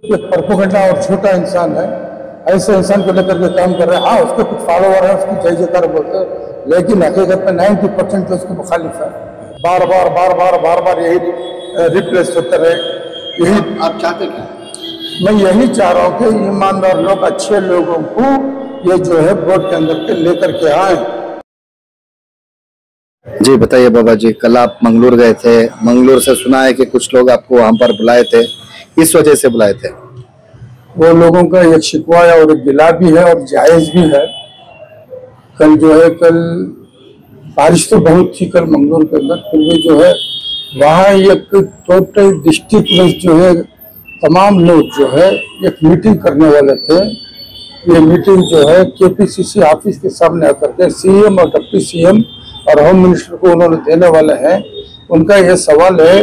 ये प्रोपेगेंडा और छोटा इंसान है, ऐसे इंसान को लेकर के काम कर रहे हैं। हाँ, उसके कुछ फॉलोवर है, उसकी जय जयकार बोलते हैं, लेकिन हकीकत में 90% उसके मुखालिफ है। बार बार बार बार बार बार यही रिप्लेस होते रहे। यही आप चाहते क्या? मैं यही चाह रहा हूँ कि ईमानदार लोग, अच्छे लोगों को ये जो है वोट के अंदर के लेकर के आए। जी बताइए बाबा जी, कल आप मंगलूर गए थे। मंगलूर से सुना है कि कुछ लोग आपको वहां पर बुलाए थे, इस वजह से बुलाए थे? वो लोगों का एक शिकवा है और एक गिला भी है और जायज भी है। कल जो है, कल बारिश तो बहुत थी कल मंगलूर के अंदर, फिर भी जो है वहाँ एक टोटल डिस्ट्रिक्ट में जो है तमाम लोग जो है एक मीटिंग करने वाले थे। ये मीटिंग जो है केपीसीसी ऑफिस के सामने आकर के सीएम और डिप्टी सीएम और होम मिनिस्टर को उन्होंने देने वाले हैं। उनका ये सवाल है,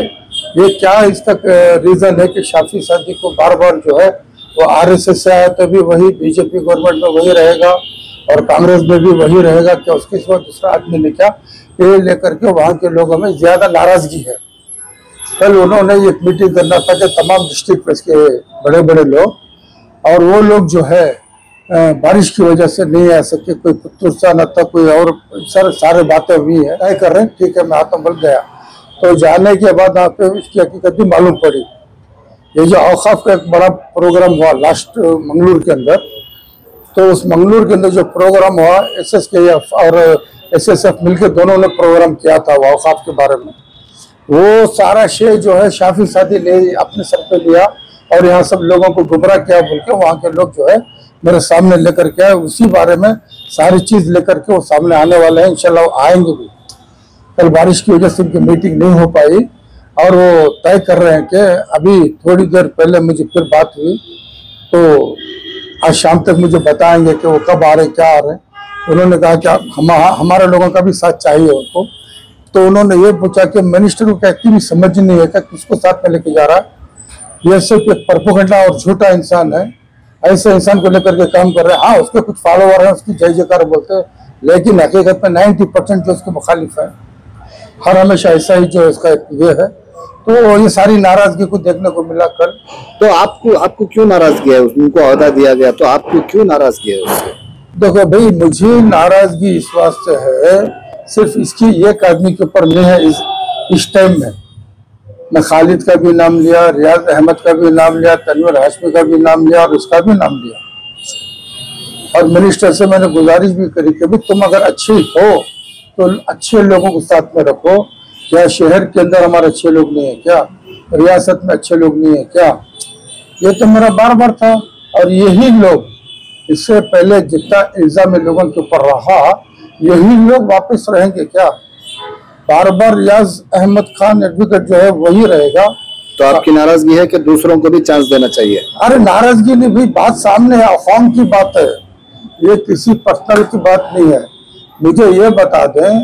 ये क्या इसका रीजन है कि शाफी सादी को बार बार जो है वो आरएसएस से आया तभी वही, बीजेपी गवर्नमेंट में वही रहेगा और कांग्रेस में भी वही रहेगा, क्या उसके सिवा दूसरा आदमी ने क्या? ये लेकर के वहाँ के लोगों में ज्यादा नाराजगी है। कल उन्होंने एक मीटिंग करना था कि तमाम डिस्ट्रिक्ट के बड़े बड़े लोग, और वो लोग जो है बारिश की वजह से नहीं आ सके। कोई पुत्तुरसा न था, कोई और सारे बातें हुई है, तय कर रहे हैं, ठीक है मैं आता बोल गया। तो जाने के बाद यहाँ पे इसकी हकीकत भी मालूम पड़ी। ये जो औकाफ का एक बड़ा प्रोग्राम हुआ लास्ट मंगलूर के अंदर, तो उस मंगलूर के अंदर जो प्रोग्राम हुआ SSKF और SSF मिलकर दोनों ने प्रोग्राम किया था वो औकाफ के बारे में। वो सारा शेयर जो है शाफी सादी ने अपने सर पे लिया और यहाँ सब लोगों को गुमराह किया बोल के वहाँ के लोग जो है मेरे सामने लेकर के आए। उसी बारे में सारी चीज लेकर के वो सामने आने वाले हैं, इंशाल्लाह आएंगे भी। कल बारिश की वजह से उनकी मीटिंग नहीं हो पाई और वो तय कर रहे हैं कि अभी थोड़ी देर पहले मुझे फिर बात हुई, तो आज शाम तक मुझे बताएंगे कि वो कब आ रहे, क्या आ रहे। उन्होंने कहा कि हमारे लोगों का भी साथ चाहिए उनको। तो उन्होंने ये पूछा कि मिनिस्टर को क्या इतनी समझ नहीं है क्या किसको साथ में लेके जा रहा है? ये सिर्फ एक प्रोपेगेंडा और झूठा इंसान है, ऐसे इंसान को लेकर के काम कर रहे हैं। हाँ, उसके कुछ फॉलोवर है, उसकी जय जयकार बोलते हैं, लेकिन हकीकत में 90% जो उसके मुखालिफ है। हर हमेशा ऐसा ही जो इसका ये है। तो ये सारी नाराजगी को देखने को मिला कल। तो आपको क्यों नाराजगी है? उनको ओहदा दिया गया तो आपको क्यों नाराजगी है उससे? देखो भाई, मुझे नाराजगी इस वास्ते है, सिर्फ इसकी एक आदमी के ऊपर नहीं है। इस टाइम में मैं खालिद का भी नाम लिया, रियाज अहमद का भी नाम लिया, तनवीर हाशमी का भी नाम लिया और उसका भी नाम लिया। और मिनिस्टर से मैंने गुजारिश भी करी कि भाई तुम अगर अच्छे हो तो अच्छे लोगों को साथ में रखो। क्या शहर के अंदर हमारे अच्छे लोग नहीं है क्या? रियासत में अच्छे लोग नहीं है क्या? ये तो मेरा बार बार था। और यही लोग, इससे पहले जितना इल्जाम लोगों के ऊपर रहा, यही लोग वापस रहेंगे क्या? बार बार रियाज अहमद खान एडवोकेट जो है वही रहेगा। तो आपकी नाराजगी है कि दूसरों को भी चांस देना चाहिए? अरे नाराजगी नहीं भाई, बात सामने है, अवाम की बात है, ये किसी पर्सनल की बात नहीं है। मुझे ये बता दें,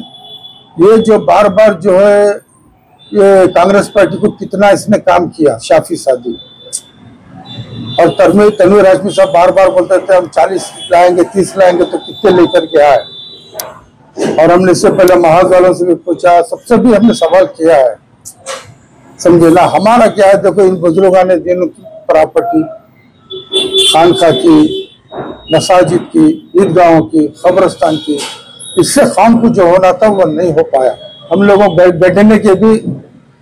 ये जो बार बार जो है ये कांग्रेस पार्टी को कितना इसने काम किया शाफी सादी और तनवीर हाशमी साहब बार बार बोलते थे हम 40 लाएंगे, 30 लाएंगे, तो कितने लेकर के आए। और हमने इससे पहले महाज वालों से भी पूछा, सबसे भी हमने सवाल किया है, समझे ना। हमारा क्या है, देखो इन बुजुर्गों ने दिन की प्रॉपर्टी, खानका की, मसाजिद की, ईदगाहों की, कब्रिस्तान की, इससे खान को जो होना था वो नहीं हो पाया। हम लोगों बैठने की भी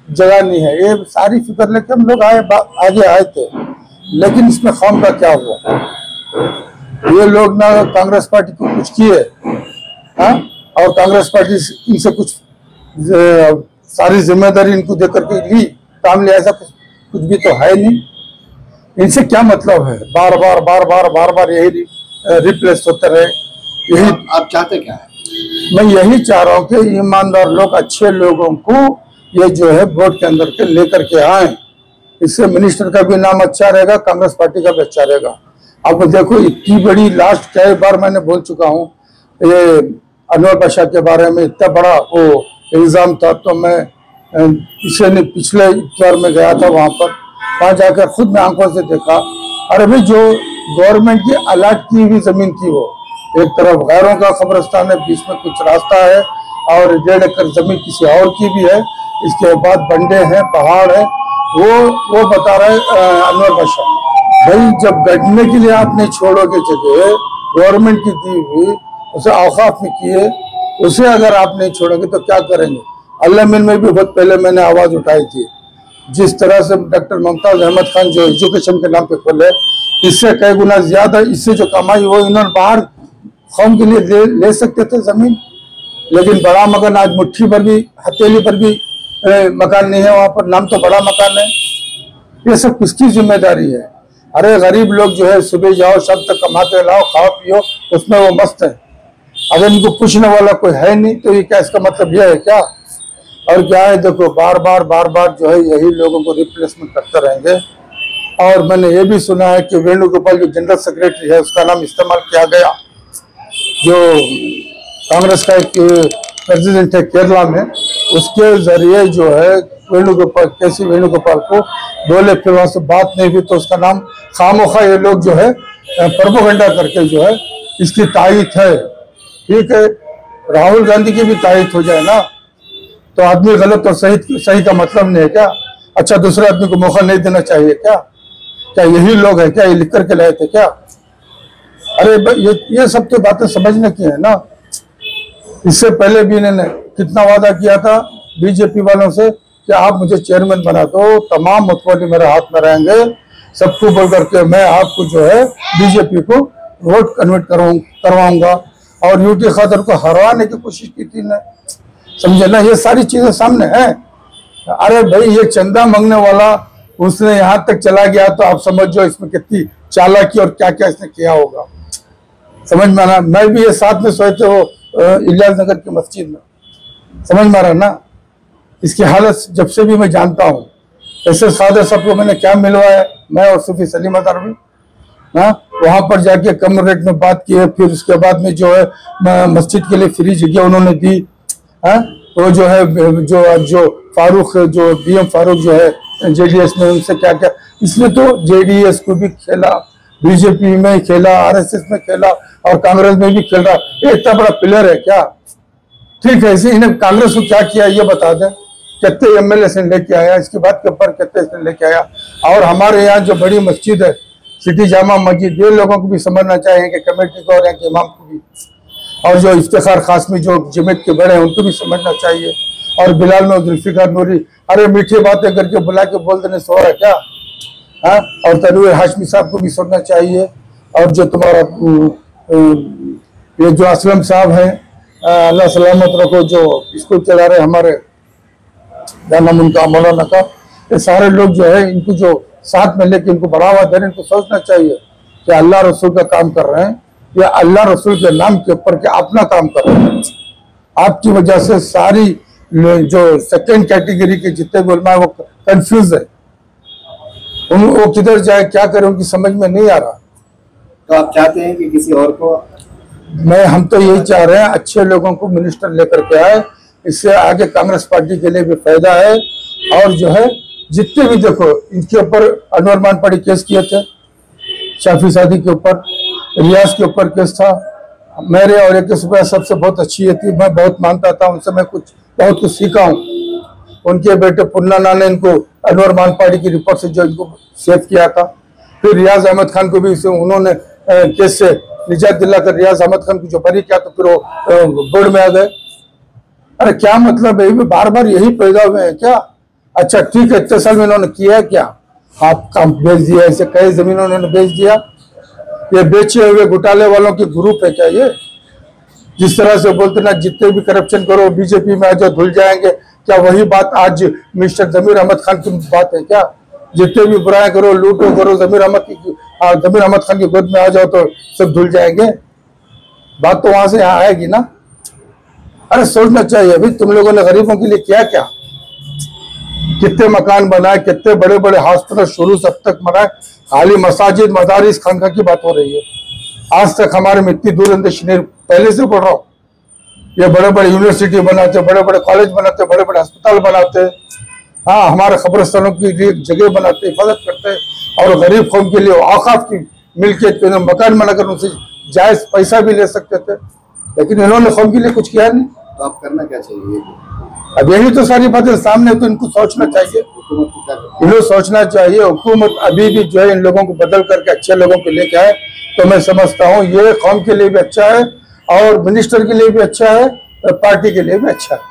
जगह नहीं है। ये सारी फिक्र लेके हम लोग आगे आए थे, लेकिन इसमें खान का क्या हुआ? ये लोग ना कांग्रेस पार्टी को कुछ किए, हाँ, और कांग्रेस पार्टी इनसे कुछ सारी जिम्मेदारी इनको देकर के ली, काम लिया, ऐसा कुछ भी तो है नहीं। इनसे क्या मतलब है? बार बार बार बार बार बार यही रिप्लेस होते रहे। यही आप चाहते क्या है? मैं यही चाह रहा हूँ कि ईमानदार लोग, अच्छे लोगों को ये जो है वोट के अंदर के लेकर के आए। इससे मिनिस्टर का भी नाम अच्छा रहेगा, कांग्रेस पार्टी का भी अच्छा रहेगा। अब देखो इतनी बड़ी, लास्ट कई बार मैंने बोल चुका हूँ, ये अनवर पाशा के बारे में इतना बड़ा वो इल्जाम था, तो मैं पिछले बार में गया था वहाँ जाकर खुद मैं आंखों से देखा। अरे भाई, जो गवर्नमेंट की अलाट की हुई जमीन थी, वो एक तरफ गैरों का कब्रिस्तान है, बीच में कुछ रास्ता है और 1.5 एकड़ जमीन किसी और की भी है, इसके बाद बंडे हैं, पहाड़ है, वो बता रहे अनवर पाशा। भाई जब गढ़ने के लिए आप नहीं छोड़ोगे जगह, गवर्नमेंट की दी हुई, उसे औकाफ में किए, उसे अगर आप नहीं छोड़ोगे तो क्या करेंगे। अल्लामीन में भी बहुत पहले मैंने आवाज उठाई थी, जिस तरह से डॉक्टर मुमताज अहमद खान जो एजुकेशन के नाम पे खोले, इससे कई गुना ज्यादा इससे जो कमाई वो इन्होंने बाहर कौम के लिए ले सकते थे जमीन, लेकिन बड़ा मकान आज मुट्ठी पर भी, हथेली पर भी मकान नहीं है, वहां पर नाम तो बड़ा मकान है। ये सब किसकी जिम्मेदारी है। अरे गरीब लोग जो है सुबह जाओ शाम तक कमाते लाओ, खाओ पियो, उसमें वो मस्त है। अगर इनको पूछने वाला कोई है नहीं तो ये क्या, इसका मतलब यह है क्या। और क्या है, देखो बार बार जो है यही लोगों को रिप्लेसमेंट करते रहेंगे। और मैंने ये भी सुना है कि वेणुगोपाल जो जनरल सेक्रेटरी है उसका नाम इस्तेमाल किया गया, जो कांग्रेस का एक प्रेसिडेंट है केरला में, उसके जरिए जो है वेणुगोपाल, कैसी वेणुगोपाल को बोले, फिर वहां से बात नहीं हुई तो उसका नाम खामोखा ये लोग जो है प्रोपेगेंडा करके जो है इसकी तारीफ है। ठीक है, राहुल गांधी की भी तारीफ हो जाए ना तो आदमी गलत और सही का मतलब नहीं है क्या। अच्छा, दूसरे आदमी को मौका नहीं देना चाहिए क्या। क्या यही लोग है क्या, ये लिख करके लाए थे क्या। अरे ये सब तो बातें समझने की है ना। इससे पहले भी इन्होंने कितना वादा किया था बीजेपी वालों से कि आप मुझे चेयरमैन बना दो, तमाम मतवाली मेरे हाथ में रहेंगे, सबको बोल करके मैं आपको जो है बीजेपी को वोट कन्वर्ट करवाऊंगा। और यूटी खादर को हरवाने की कोशिश की थी ने, समझे ना। ये सारी चीजें सामने हैं। अरे भाई ये चंदा मांगने वाला उसने यहाँ तक चला गया तो आप समझ जाओ इसमें कितनी चालाकी और क्या क्या इसने किया होगा, समझ में आना। मैं भी ये साथ में सोए थे वो इलियास नगर की मस्जिद में, समझ में आ रहा ना। इसकी हालत जब से भी मैं जानता हूँ, ऐसे फादर साहब को मैंने क्या मिलवाया, मैं और सूफी सलीम अतारवी, हाँ, वहां पर जाके कम रेट में बात की है। फिर उसके बाद में जो है मस्जिद के लिए फ्री जगह उन्होंने दी। हाँ, वो जो है जो फारूक, जो बीएम फारूक जो है जेडीएस में, उनसे क्या क्या, इसने तो जेडीएस को भी खेला, बीजेपी में खेला, आरएसएस में खेला और कांग्रेस में भी खेल रहा। ये इतना बड़ा प्लेयर है क्या। ठीक है, इसे इन्हें कांग्रेस को क्या किया ये बता दें, कितने एमएलए से लेके आया, इसके बाद के ऊपर कितने से लेके आया। और हमारे यहाँ जो बड़ी मस्जिद है सिटी जामा मस्जिद, ये लोगों को भी समझना चाहिए कि कमेटी को और यहाँ के इमाम को भी, और जो इफ्तिखार कासमी जो जमीयत के बड़े हैं उनको भी समझना चाहिए। और बिलाल में जुल्फिकार नूरी, अरे मीठी बातें करके बुला के बोल देने सो रहा है क्या। हाँ, और तनवीर हाशमी साहब को भी सुनना चाहिए। और जो तुम्हारा ये जो असलम साहब हैं, अल्लाह सलामत रखो, जो स्कूल चला रहे हमारे, क्या नाम उनका, मौलाना का, ये सारे लोग जो है इनको जो साथ में लेके इनको बढ़ावा दे रहे हैं, इनको सोचना चाहिए कि अल्लाह रसूल का काम कर रहे हैं या अल्लाह रसूल के नाम के ऊपर के अपना काम कर रहे हैं। आपकी वजह से सारी जो सेकेंड कैटेगरी के जितने भी उलमा है वो कंफ्यूज है, वो किधर जाए क्या करे उनकी समझ में नहीं आ रहा। तो आप चाहते हैं कि किसी और को, हम तो यही चाह रहे हैं अच्छे लोगों को मिनिस्टर लेकर के आए, इससे आगे कांग्रेस पार्टी के लिए भी फायदा है। और जो है जितने भी देखो इनके ऊपर अनवर मानपाड़ी केस किए थे, शाफी सादी के ऊपर, रियाज के ऊपर केस था, मेरे और एक सबसे बहुत अच्छी थी, मैं बहुत मानता था उनसे, मैं बहुत कुछ सीखा हूँ। उनके बेटे पुन्ना ने इनको अनवर मानपाड़ी की रिपोर्ट से जो इनको सेव किया था। फिर रियाज अहमद खान को भी उन्होंने केस से निजात दिलाकर रियाज अहमद खान को जो बरी किया तो फिर वो बोर्ड में आ गए। अरे क्या मतलब है, बार बार यही पैदा हुए हैं क्या। अच्छा ठीक है, इतने साल में इन्होंने किया है क्या, आप काम बेच दिया, ऐसे कई जमीनों उन्होंने बेच दिया। ये बेचे हुए घोटाले वालों की ग्रुप है क्या ये। जिस तरह से बोलते ना जितने भी करप्शन करो बीजेपी में आ जाओ धुल जाएंगे, क्या वही बात आज मिस्टर जमीर अहमद खान की बात है क्या। जितने भी बुराई करो लूटो करो जमीर अहमद खान की गोद में आ जाओ तो सब धुल जाएंगे। बात तो वहां से यहाँ आएगी ना। अरे सोचना चाहिए अभी तुम लोगों ने गरीबों के लिए किया क्या, कितने मकान बनाए, कितने बड़े बड़े हॉस्पिटल शुरू से अब तक बनाए। खाली मसाजिद मदारिस खानका की बात हो रही है। आज तक हमारे में इतनी दूरंदेशी नहीं, पहले से बोल रहा हूँ, ये बड़े बड़े यूनिवर्सिटी बनाते, बड़े बड़े कॉलेज बनाते, बड़े बड़े अस्पताल बनाते, हाँ हमारे कब्रिस्तानों की लिए जगह बनाते, हिफाजत करते। और गरीब कौम के लिए औकाफ की मिल्कियत के मकान बनाकर उनसे जायज पैसा भी ले सकते थे, लेकिन इन्होंने कौम के लिए कुछ किया नहीं। तो आप करना क्या चाहिए? अब यही तो सारी बातें सामने, तो इनको सोचना चाहिए, इन्हें सोचना चाहिए। हुकूमत अभी भी जो है इन लोगों को बदल करके अच्छे लोगों को लेके आए तो मैं समझता हूँ ये कौम के लिए भी अच्छा है और मिनिस्टर के लिए भी अच्छा है और पार्टी के लिए भी अच्छा है।